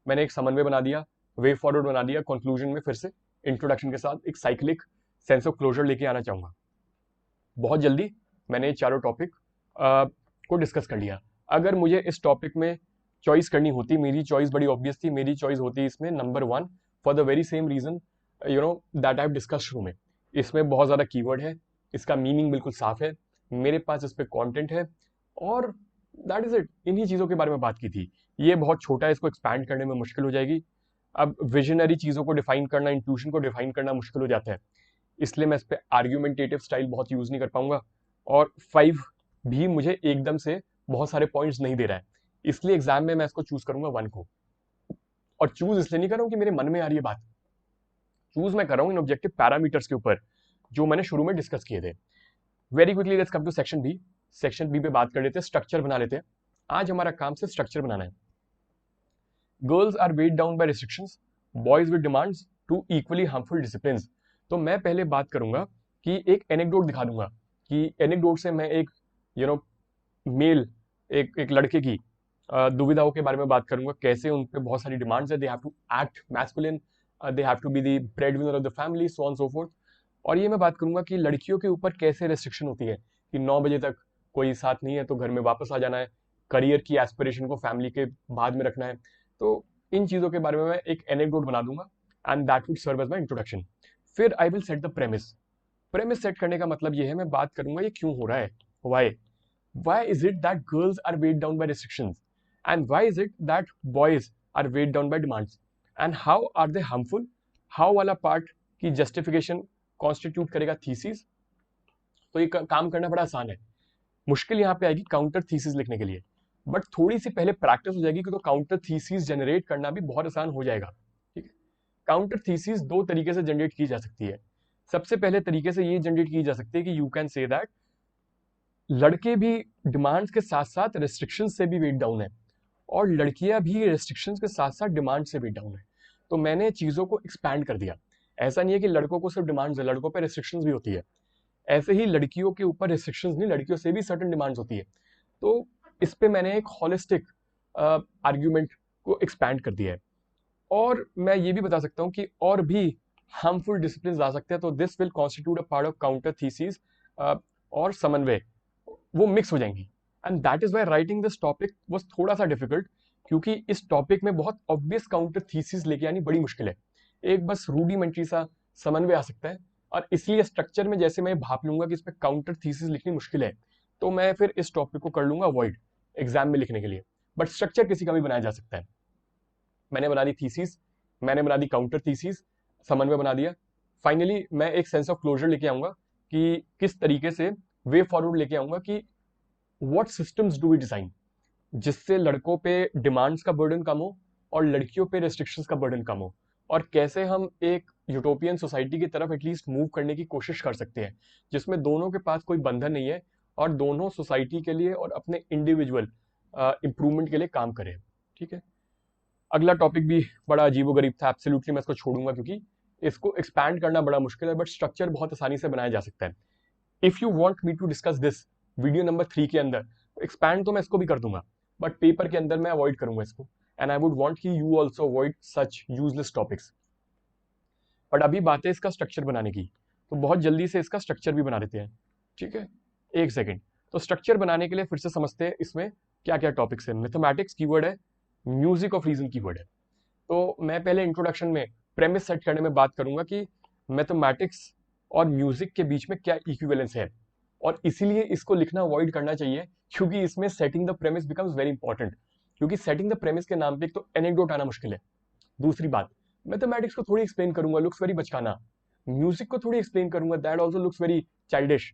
मैंने एक समन्वय बना दिया, वे फॉरवर्ड बना दिया। कंक्लूजन में फिर से इंट्रोडक्शन के साथ एक साइक्लिक सेंस ऑफ क्लोजर लेके आना चाहूंगा। बहुत जल्दी मैंने चारों टॉपिक को डिस्कस कर लिया। अगर मुझे इस टॉपिक में चॉइस करनी होती, मेरी चॉइस बड़ी ऑब्वियस थी, मेरी चॉइस होती इसमें number 1 for the very same reason that I have discussed शुरू में। इसमें बहुत ज्यादा कीवर्ड है, इसका मीनिंग बिल्कुल साफ है, मेरे पास इस पे कंटेंट है, और दैट इज इट। इन्हीं चीजों के बारे में बात की थी। ये बहुत छोटा है, इसको एक्सपैंड करने में मुश्किल हो जाएगी। अब विजनरी चीजों को डिफाइन करना, इंट्यूशन को डिफाइन करना मुश्किल हो जाता है, इसलिए मैं इस पे आर्ग्यूमेंटेटिव स्टाइल बहुत यूज नहीं कर पाऊंगा। और 5 भी मुझे एकदम से बहुत सारे पॉइंट्स नहीं दे रहा है, इसलिए एग्जाम में मैं इसको चूज करूंगा 1 को। और चूज इसलिए नहीं कर रहा हूं कि मेरे मन में आ रही है बात, चूज मैं कर रहा हूं इन ऑब्जेक्टिव पैरामीटर्स के ऊपर जो मैंने शुरू में डिस्कस किए थे। Very quickly let's come to section B. Section B पे बात कर लेते हैं, स्ट्रक्चर बना लेते हैं। आज हमारा काम सिर्फ स्ट्रक्चर बनाना है। Girls are weighed down by restrictions, boys with demands to equally harmful disciplines. तो मैं पहले बात करूंगा कि एक एनेक्डोट दिखा दूंगा कि एनेक्डोट से मैं एक यू नो मेल एक लड़के की दुविधाओं के बारे में बात करूंगा, कैसे उन पे बहुत सारी डिमांड्स है, they have to act masculine, they have to be the breadwinner of the family, so on so forth. और ये मैं बात करूंगा कि लड़कियों के ऊपर कैसे रेस्ट्रिक्शन होती है कि 9 बजे तक कोई साथ नहीं है तो घर में वापस आ जाना है, करियर की एस्पिरेशन को फैमिली के बाद में रखना है। तो इन चीजों के बारे में मैं एक एनेक्डोट बना दूंगा and that would serve as my introduction. फिर I will set the premise. Premise set करने का मतलब ये है, मैं बात करूंगा ये क्यों हो रहा है, Y why is it that girls are weighed down by restrictions, and why is it that boys are weighed down by demands, and how are they harmful। how वाला पार्ट की जस्टिफिकेशन कॉन्स्टिट्यूट करेगा thesis. तो ये काम करना बड़ा आसान है, मुश्किल यहाँ पे आएगी काउंटर थीसिस लिखने के लिए, बट थोड़ी सी पहले प्रैक्टिस हो जाएगी कि तो काउंटर थीसिस जनरेट करना भी बहुत आसान हो जाएगा। ठीक है, काउंटर थीसिस दो तरीके से जनरेट की जा सकती है। सबसे पहले तरीके से ये जनरेट की जा सकती है कि यू कैन से दैट लड़के भी डिमांड्स के साथ साथ रेस्ट्रिक्शंस से भी वेट डाउन है, और लड़कियां भी रेस्ट्रिक्शंस के साथ साथ डिमांड से वेट डाउन है। तो मैंने चीजों को एक्सपैंड कर दिया। ऐसा नहीं है कि लड़कों को सिर्फ डिमांड्स है, लड़कों पे रेस्ट्रिक्शंस भी होती है। ऐसे ही लड़कियों के ऊपर रेस्ट्रिक्शंस नहीं, लड़कियों से भी सर्टेन डिमांड्स होती है। तो इस पे मैंने एक होलिस्टिक आर्ग्यूमेंट को एक्सपैंड कर दिया है। और मैं ये भी बता सकता हूँ कि और भी हार्मफुल डिसिप्लिन आ सकते हैं, तो this will constitute a part of counter thesis और समन्वय, वो मिक्स हो जाएंगी। And that is why writing this topic was थोड़ा सा डिफिकल्ट, क्योंकि इस टॉपिक में बहुत ऑब्वियस काउंटर थीसिस लेके आनी बड़ी मुश्किल है। एक बस रूडिमेंट्री सा समन्वय आ सकता है, और इसलिए स्ट्रक्चर में जैसे मैं भाप लूंगा कि इसमें काउंटर थीसिस लिखनी मुश्किल है, तो मैं फिर इस टॉपिक को कर लूंगा अवॉइड एग्जाम में लिखने के लिए। बट स्ट्रक्चर किसी का भी बनाया जा सकता है। मैंने बना दी थीसिस, मैंने बना दी काउंटर थीसिस, समन्वय बना दिया। फाइनली मैं एक सेंस ऑफ क्लोजर लेके आऊंगा कि किस तरीके से वे फॉरवर्ड लेके आऊंगा कि what systems do we design जिससे लड़कों पे डिमांड्स का बर्डन कम हो और लड़कियों पे रेस्ट्रिक्शंस का बर्डन कम हो, और कैसे हम एक यूटोपियन सोसाइटी की तरफ एटलीस्ट मूव करने की कोशिश कर सकते हैं जिसमें दोनों के पास कोई बंधन नहीं है और दोनों सोसाइटी के लिए और अपने इंडिविजुअल इंप्रूवमेंट के लिए काम करें। ठीक है, अगला टॉपिक भी बड़ा अजीबोगरीब था, एब्सोल्युटली मैं इसको छोड़ूंगा क्योंकि इसको एक्सपैंड करना बड़ा मुश्किल है, बट स्ट्रक्चर बहुत आसानी से बनाया जा सकता है। If you want me to discuss this video number 3 के अंदर, एक्सपैंड तो मैं इसको भी कर दूंगा, बट पेपर के अंदर मैं अवॉइड करूंगा इसको, एंड आई वुड वांट कि you also avoid such useless topics. But अभी बात है इसका स्ट्रक्चर बनाने की, तो बहुत जल्दी से इसका स्ट्रक्चर भी बना देते हैं। ठीक है, एक सेकेंड। तो स्ट्रक्चर बनाने के लिए फिर से समझते हैं इसमें क्या क्या टॉपिक्स है। मैथमेटिक्स कीवर्ड है, म्यूजिक ऑफ रीजन कीवर्ड है। तो मैं पहले इंट्रोडक्शन में प्रेमिस सेट करने में बात करूंगा कि मैथमेटिक्स और म्यूजिक के बीच में क्या इक्विवेलेंस है, और इसीलिए इसको लिखना अवॉइड करना चाहिए क्योंकि इसमें setting the premise becomes very important, क्योंकि सेटिंग द प्रेमिस के नाम पे एक तो एनेक्डोट आना मुश्किल है। दूसरी बात, मैथमेटिक्स को थोड़ी एक्सप्लेन करूंगा, लुक्स वेरी बचकाना। म्यूजिक को थोड़ी एक्सप्लेन करूंगा, that also looks very childish.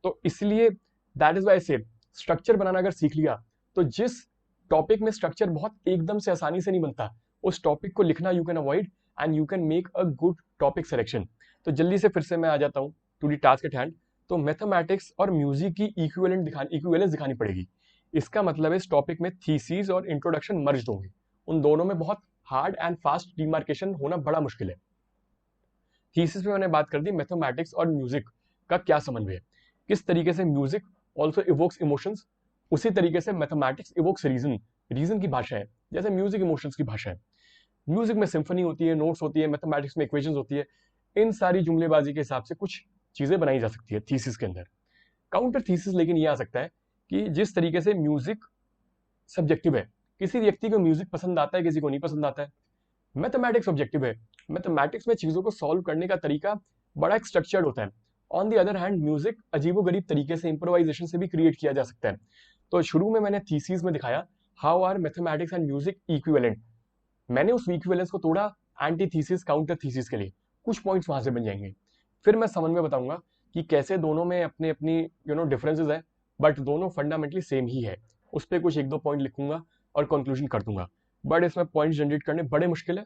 तो इसलिए that is why I said structure बनाना अगर सीख लिया तो जिस टॉपिक में स्ट्रक्चर बहुत एकदम से आसानी से नहीं बनता, उस टॉपिक को लिखना you can avoid and you can make a good topic selection. तो जल्दी से फिर से मैं आ जाता हूँ to the task at hand. तो मैथमेटिक्स और म्यूजिक की इक्विवेलेंस दिखानी पड़ेगी। इसका मतलब है इस टॉपिक में थीसिस और इंट्रोडक्शन मर्ज होंगे, उन दोनों में बहुत हार्ड एंड फास्ट डिमार्केशन होना बड़ा मुश्किल है। थीसिस में मैंने बात कर दी मैथमेटिक्स और म्यूजिक का क्या समन्वय है, किस तरीके से म्यूजिक ऑल्सो इवोक्स इमोशंस, उसी तरीके से मैथमेटिक्स इवोक्स रीजन, रीजन की भाषा है जैसे म्यूजिक इमोशंस की भाषा है। म्यूजिक में सिम्फनी होती है, नोट्स होती है, मैथमेटिक्स में इक्वेशंस होती है। इन सारी जुमलेबाजी के हिसाब से कुछ चीजें बनाई जा सकती है थीसिस के अंदर। काउंटर थीसिस लेकिन ये आ सकता है कि जिस तरीके से म्यूजिक सब्जेक्टिव है, किसी व्यक्ति को म्यूजिक पसंद आता है, किसी को नहीं पसंद आता है। मैथमेटिक्स ऑब्जेक्टिव है, मैथमेटिक्स में चीजों को सॉल्व करने का तरीका बड़ा एक स्ट्रक्चर्ड होता है। On the other hand music अजीबोगरीब तरीके से इंप्रोवाइजेशन से भी क्रिएट किया जा सकता है। तो शुरू में मैंने थीसिस में दिखाया how are mathematics and music equivalent, मैंने उस इक्विवेलेंस को तोड़ा एंटी थीसिस काउंटर थीसिस के लिए, कुछ पॉइंट्स वहां से बन जाएंगे। फिर मैं समन्वय बताऊंगा कि कैसे दोनों में अपनी अपनी डिफरेंसेस है, बट दोनों फंडामेंटली सेम ही है। उस पर कुछ एक दो पॉइंट लिखूंगा और कंक्लूजन कर दूंगा, बट इसमें पॉइंट जनरेट करने बड़े मुश्किल है।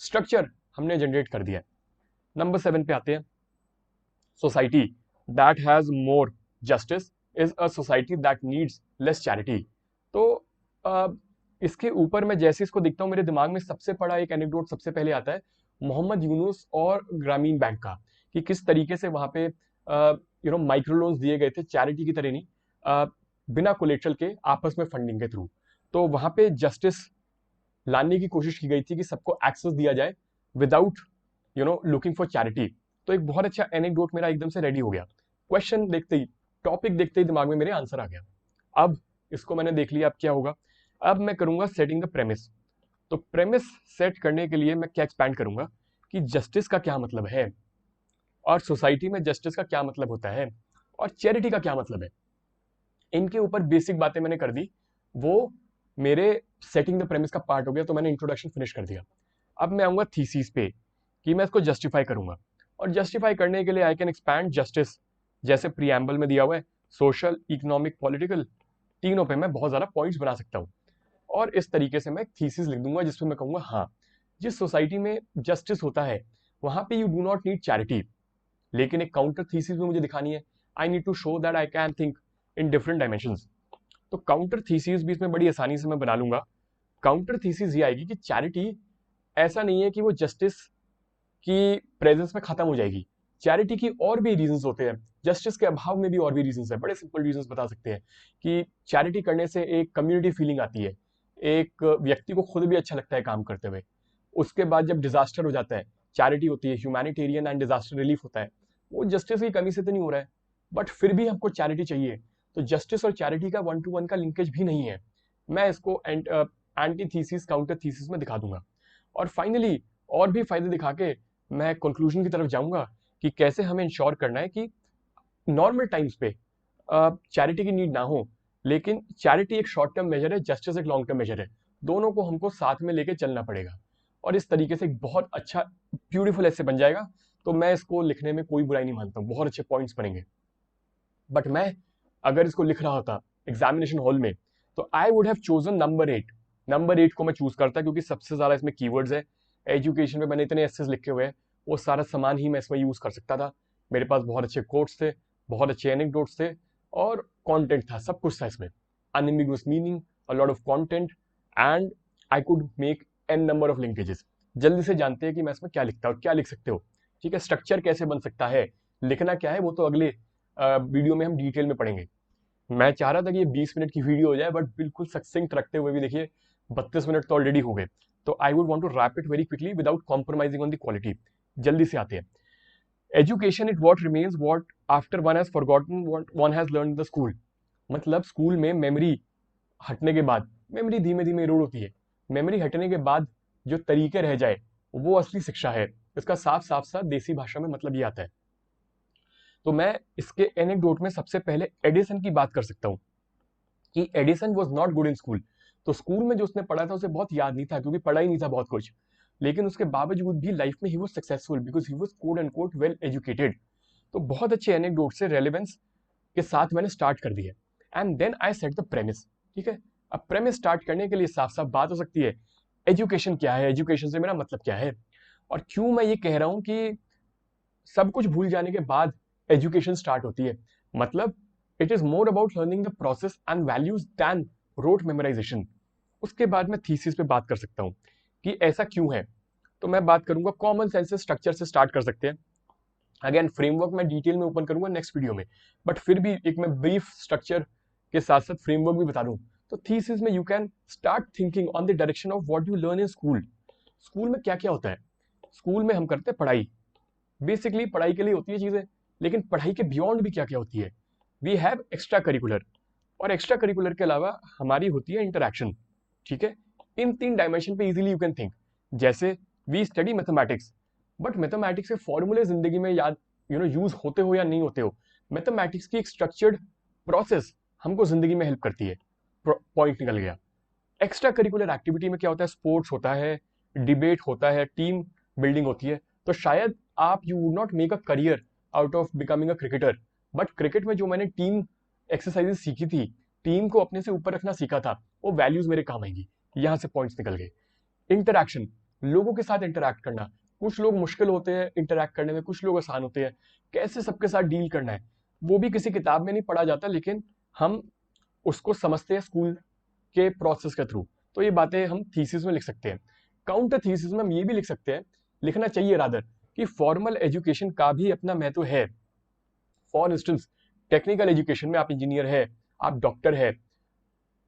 स्ट्रक्चर हमने जनरेट कर दिया है। नंबर 7 पे आते हैं। Society that has more justice is a society that needs less charity. तो इसके ऊपर मैं जैसे इसको देखता हूँ मेरे दिमाग में सबसे बड़ा एक एनेक्डोट सबसे पहले आता है मोहम्मद यूनुस और ग्रामीण बैंक का, कि किस तरीके से वहां पे माइक्रो लोन्स दिए गए थे चैरिटी की तरह नहीं, बिना कोलेट्रल के आपस में फंडिंग के थ्रू। तो वहां पे जस्टिस लाने की कोशिश की गई थी कि सबको एक्सेस दिया जाए विदाउट लुकिंग फॉर चैरिटी। तो एक बहुत अच्छा एनेक्डोट मेरा एकदम से रेडी हो गया। क्वेश्चन देखते ही, टॉपिक देखते ही दिमाग में मेरे आंसर आ गया। अब इसको मैंने देख लिया, अब क्या होगा, अब मैं करूंगा सेटिंग द प्रेमिस। तो प्रेमिस सेट करने के लिए मैं क्या एक्सपैंड करूंगा कि जस्टिस का क्या मतलब है, और सोसाइटी में जस्टिस का क्या मतलब होता है, और चैरिटी का क्या मतलब है। इनके ऊपर बेसिक बातें मैंने कर दी, वो मेरे सेटिंग द प्रेमिस का पार्ट हो गया। तो मैंने इंट्रोडक्शन फिनिश कर दिया। अब मैं आऊंगा थीसिस पे कि मैं इसको जस्टिफाई करूंगा, और जस्टिफाई करने के लिए आई कैन एक्सपैंड जस्टिस, जैसे प्रीएम्बल में दिया हुआ है, सोशल, इकोनॉमिक, पॉलिटिकल, तीनों पे मैं बहुत ज्यादा पॉइंट्स बना सकता हूँ। और इस तरीके से मैं एक थीसिस लिख दूंगा जिसमें मैं कहूंगा हाँ, जिस सोसाइटी में जस्टिस होता है वहां पे you do not need charity, लेकिन एक काउंटर थीसिस में मुझे दिखानी है, I need to show that I can think in different dimensions. तो काउंटर थीसिस भी इसमें बड़ी आसानी से मैं बना लूंगा। काउंटर थीसिस ये आएगी कि चैरिटी ऐसा नहीं है कि वो जस्टिस की प्रेजेंस में खत्म हो जाएगी। चैरिटी की और भी रीजंस होते हैं, जस्टिस के अभाव में भी और भी रीजंस है। बड़े सिंपल रीजंस बता सकते हैं कि चैरिटी करने से एक कम्युनिटी फीलिंग आती है, एक व्यक्ति को खुद भी अच्छा लगता है काम करते हुए। उसके बाद जब डिजास्टर हो जाता है, चैरिटी होती है, ह्यूमैनिटेरियन एंड डिजास्टर रिलीफ होता है। वो जस्टिस की कमी से तो नहीं हो रहा है, बट फिर भी हमको चैरिटी चाहिए। तो जस्टिस और चैरिटी का 1 to 1 का लिंकेज भी नहीं है। मैं इसको एंटी थीसिस, काउंटर थीसिस में दिखा दूंगा। और फाइनली और भी फायदे दिखा के मैं कंक्लूजन की तरफ जाऊंगा कि कैसे हमें इंश्योर करना है कि नॉर्मल टाइम्स पे चैरिटी की नीड ना हो, लेकिन चैरिटी एक शॉर्ट टर्म मेजर है, जस्टिस एक लॉन्ग टर्म मेजर है। दोनों को हमको साथ में लेके चलना पड़ेगा, और इस तरीके से एक बहुत अच्छा ब्यूटीफुल ऐसे बन जाएगा। तो मैं इसको लिखने में कोई बुराई नहीं मानता हूँ, बहुत अच्छे पॉइंट्स बनेंगे। बट मैं अगर इसको लिख रहा होता एग्जामिनेशन हॉल में, तो I would have chosen number 8। Number 8 को मैं चूज करता क्योंकि सबसे ज्यादा इसमें कीवर्ड्स है। एजुकेशन में मैंने इतने एसेस लिखे हुए हैं, वो सारा सामान ही मैं इसमें यूज कर सकता था। मेरे पास बहुत अच्छे कोट्स थे, बहुत अच्छे एनेक्डोट्स थे, और कंटेंट था, सब कुछ था इसमें। Unambiguous meaning, a lot of content, and I could make an number of linkages. जल्दी से जानते हैं कि मैं इसमें क्या लिखता हूँ, क्या लिख सकते हो। ठीक है, स्ट्रक्चर कैसे बन सकता है, लिखना क्या है, वो तो अगले वीडियो में हम डिटेल में पढ़ेंगे। मैं चाह रहा था कि ये 20 मिनट की वीडियो हो जाए, बट बिल्कुल सक्सेंट रखते हुए भी देखिए 32 मिनट तो ऑलरेडी हो गए। तो I would want to wrap it very quickly without compromising on the quality. जल्दी से आते हैं। Education it what remains what after one has forgotten what one has learn in the school. मतलब school में memory हटने के बाद, memory धीमे धीमे इरोड होती है, मेमोरी हटने के बाद जो तरीके रह जाए वो असली शिक्षा है। इसका साफ साफ सा देसी भाषा में मतलब ये आता है। तो मैं इसके एनेक्डोट में सबसे पहले एडिसन की बात कर सकता हूँ कि Edison was not good in school. तो स्कूल में जो उसने पढ़ा था उसे बहुत याद नहीं था, क्योंकि पढ़ा ही नहीं था बहुत कुछ। लेकिन उसके बावजूद भी लाइफ में he was successful because he was quote and quote well educated. तो बहुत अच्छे एनेक्डोट से रेलेवेंस के साथ मैंने स्टार्ट कर दिया, and then I set the premise. ठीक है, अब प्रेमिस स्टार्ट करने के लिए साफ साफ बात हो सकती है, एजुकेशन क्या है, एजुकेशन से मेरा मतलब क्या है, और क्यों मैं ये कह रहा हूं कि सब कुछ भूल जाने के बाद एजुकेशन स्टार्ट होती है। मतलब it is more about learning the process and values than rote memorisation. उसके बाद मैं थीसिस पे बात कर सकता हूं कि ऐसा क्यों है। तो मैं बात करूंगा कॉमन सेंस से, स्ट्रक्चर से स्टार्ट कर सकते हैं। अगेन फ्रेमवर्क मैं डिटेल में ओपन करूंगा नेक्स्ट वीडियो में, बट फिर भी एक मैं ब्रीफ स्ट्रक्चर के साथ साथ फ्रेमवर्क भी बता दूं। तो थीसिस में you can start thinking on the direction of what you learn in school. School में क्या क्या होता है। स्कूल में हम करते हैं पढ़ाई, बेसिकली पढ़ाई के लिए होती है चीजें, लेकिन पढ़ाई के बियॉन्ड भी क्या क्या होती है। वी हैव एक्स्ट्रा करिकुलर, और एक्स्ट्रा करिकुलर के अलावा हमारी होती है इंटरेक्शन। ठीक है, इन 3 डायमेंशन पे इजीली यू कैन थिंक। जैसे we study mathematics, but mathematics के फॉर्मूले जिंदगी में याद यूज होते हो या नहीं होते हो, मैथमेटिक्स की एक स्ट्रक्चर्ड प्रोसेस हमको जिंदगी में हेल्प करती है। पॉइंट निकल गया। एक्स्ट्रा करिकुलर एक्टिविटी में क्या होता है, स्पोर्ट्स होता है, डिबेट होता है, टीम बिल्डिंग होती है। तो शायद आप you would not make a career out of becoming a cricketer, but cricket में जो मैंने टीम एक्सरसाइजेस सीखी थी, टीम को अपने से ऊपर रखना सीखा था, वो वैल्यूज मेरे काम आएंगी। यहां से पॉइंट्स निकल गए। इंटरैक्शन, लोगों के साथ इंटरैक्ट करना। कुछ लोग मुश्किल होते हैं इंटरैक्ट करने में, कुछ लोग आसान होते हैं। कैसे सबके साथ डील करना है वो भी किसी किताब में नहीं पढ़ा जाता, लेकिन हम उसको समझते हैं स्कूल के प्रोसेस के थ्रू। तो ये बातें हम थीसिस में लिख सकते हैं। काउंटर थीसिस में हम ये भी लिख सकते हैं, लिखना चाहिए रादर, कि फॉर्मल एजुकेशन का भी अपना महत्व है। फॉर इंस्टेंस टेक्निकल एजुकेशन में आप इंजीनियर है, आप डॉक्टर है,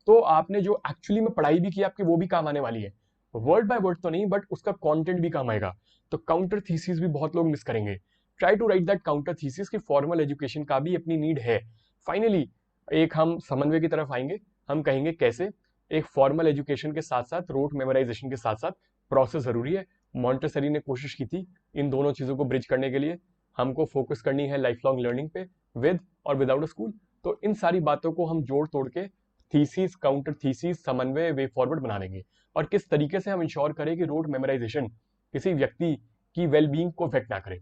तो आपने जो एक्चुअली में पढ़ाई भी की आपकी वो भी काम आने वाली है। वर्ड बाय वर्ड तो नहीं, बट उसका कंटेंट भी काम आएगा। तो काउंटर थीसिस भी बहुत लोग मिस करेंगे। Try to write that counter thesis की फॉर्मल एजुकेशन का भी अपनी नीड है। फाइनली एक हम समन्वय की तरफ आएंगे। हम कहेंगे कैसे एक फॉर्मल एजुकेशन के साथ साथ रोट मेमोराइजेशन के साथ साथ प्रोसेस जरूरी है। मॉन्टेसरी ने कोशिश की थी इन दोनों चीजों को ब्रिज करने के लिए। हमको फोकस करनी है लाइफ लॉन्ग लर्निंग पे, विद और विदाउट अ स्कूल। तो इन सारी बातों को हम जोड़ तोड़ के थीसिस, काउंटर थीसिस, समन्वय, वे फॉरवर्ड बना लेंगे। और किस तरीके से हम इंश्योर करें कि रोट मेमोराइजेशन किसी व्यक्ति की वेलबींग को अफेक्ट ना करे।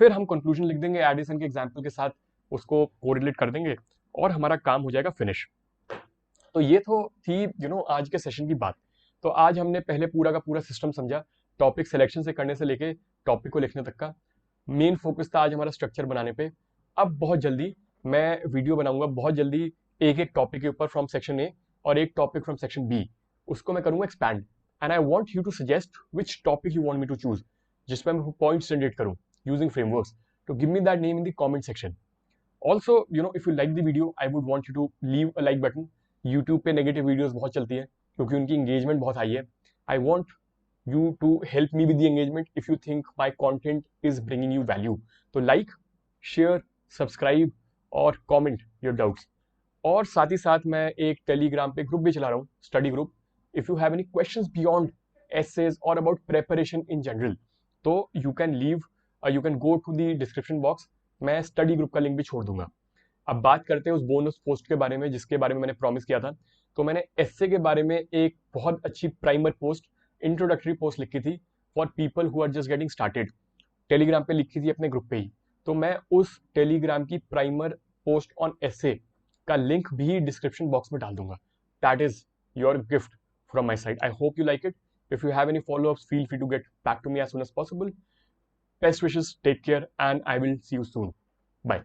फिर हम कंक्लूजन लिख देंगे एडिसन के एग्जाम्पल के साथ, उसको कोरिलेट कर देंगे और हमारा काम हो जाएगा फिनिश। तो ये तो थी आज के सेशन की बात। तो आज हमने पहले पूरा का पूरा सिस्टम समझा, टॉपिक सिलेक्शन से करने से लेके टॉपिक को लिखने तक का। मेन फोकस था आज हमारा स्ट्रक्चर बनाने पे। अब बहुत जल्दी मैं वीडियो बनाऊंगा, बहुत जल्दी एक एक टॉपिक के ऊपर फ्रॉम सेक्शन ए और एक टॉपिक फ्रॉम सेक्शन बी, उसको मैं करूंगा expand. And I want you to suggest which topic you want me to choose, जिसमें मैं पॉइंट्स जनरेट करूं यूजिंग फ्रेमवर्क्स। तो give me that name in the comment section. Also if you like the video I would want you to leave a like button. YouTube पे negative videos बहुत चलती है क्योंकि उनकी एंगेजमेंट बहुत high है। I want you to help me with the engagement if you think my content is bringing you value. तो like, share, subscribe और comment your doubts. और साथ ही साथ मैं एक टेलीग्राम पे ग्रुप भी चला रहा हूँ, study group. If you have any questions beyond essays और अबाउट प्रेपरेशन इन जनरल, तो you can go to the description box. मैं स्टडी ग्रुप का लिंक भी छोड़ दूंगा। अब बात करते हैं उस बोनस पोस्ट के बारे में जिसके बारे में मैंने प्रॉमिस किया था। तो मैंने एस्से के बारे में एक बहुत अच्छी प्राइमर पोस्ट, इंट्रोडक्टरी पोस्ट लिखी थी for people who are just getting started. Telegram पे लिखी थी अपने ग्रुप पे ही। तो मैं उस टेलीग्राम की प्राइमर पोस्ट ऑन एस्से का लिंक भी डिस्क्रिप्शन बॉक्स में डाल दूंगा। That is your gift from my side. I hope you like it. If you have any follow ups, feel free to get back to me as soon as possible. Best wishes, take care and I will see you soon. Bye.